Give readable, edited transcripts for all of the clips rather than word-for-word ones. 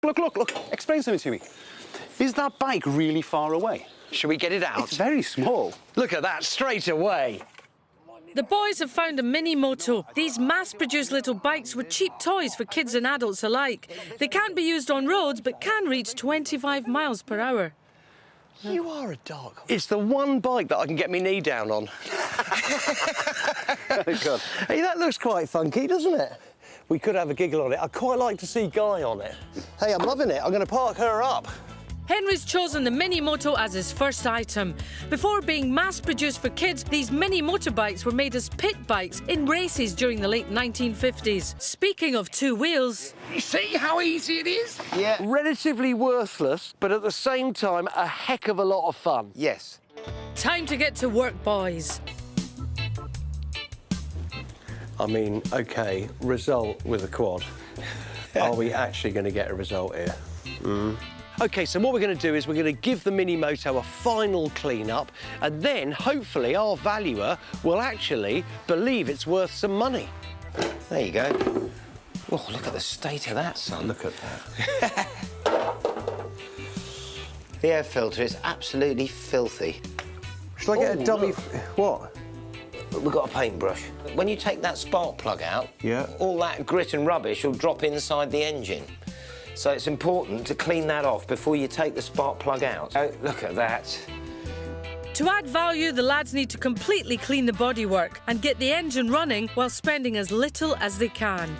Look. Explain something to me. Is that bike really far away? Should we get it out? It's very small. Look at that, straight away. The boys have found a mini Moto. These mass-produced little bikes with cheap toys for kids and adults alike. They can't be used on roads, but can reach 25 miles per hour. You are a dog. It's the one bike that I can get my knee down on. God. Hey, that looks quite funky, doesn't it? We could have a giggle on it. I'd quite like to see Guy on it. Hey, I'm loving it. I'm going to park her up. Henry's chosen the mini Moto as his first item. Before being mass-produced for kids, these mini motorbikes were made as pit bikes in races during the late 1950s. Speaking of two wheels... You see how easy it is? Yeah. Relatively worthless, but at the same time, a heck of a lot of fun. Yes. Time to get to work, boys. I mean, OK, result with a quad. Are we actually going to get a result here? OK, so what we're going to do is we're going to give the Mini Moto a final clean-up, and then, hopefully, our valuer will actually believe it's worth some money. There you go. Oh, look at the state of that, son. Look at that. The air filter is absolutely filthy. Should I get a dummy... What? We've got a paintbrush. When you take that spark plug out, yeah, all that grit and rubbish will drop inside the engine. So it's important to clean that off before you take the spark plug out. Oh, look at that. To add value, the lads need to completely clean the bodywork and get the engine running while spending as little as they can.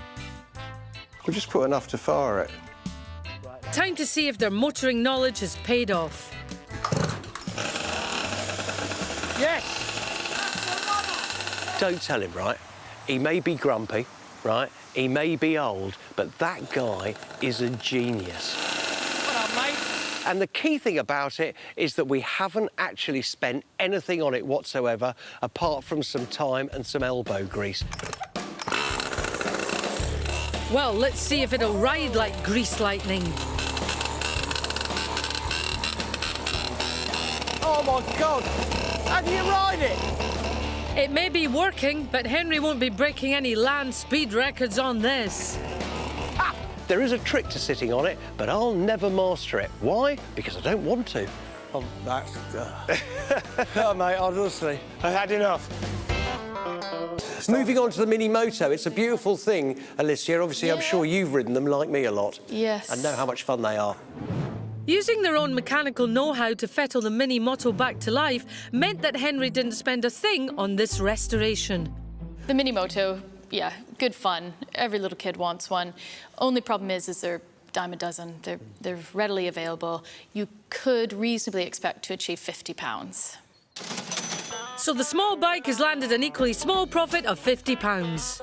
We'll just put enough to fire it. Time to see if their motoring knowledge has paid off. Yes! Don't tell him, right? He may be grumpy, right? He may be old, but that guy is a genius. What up, mate? And the key thing about it is that we haven't actually spent anything on it whatsoever, apart from some time and some elbow grease. Well, let's see if it'll ride like grease lightning. Oh, my God! How do you ride it? It may be working, but Henry won't be breaking any land speed records on this. Ah! There is a trick to sitting on it, but I'll never master it. Why? Because I don't want to. Oh, that's... oh, mate, honestly, I had enough. Moving on to the Mini Moto, it's a beautiful thing, Alicia. Obviously, I'm sure you've ridden them like me a lot. Yes. And know how much fun they are. Using their own mechanical know-how to fettle the Mini Moto back to life meant that Henry didn't spend a thing on this restoration. The Mini Moto, yeah, good fun. Every little kid wants one. Only problem is they're dime a dozen. They're readily available. You could reasonably expect to achieve £50. So the small bike has landed an equally small profit of £50.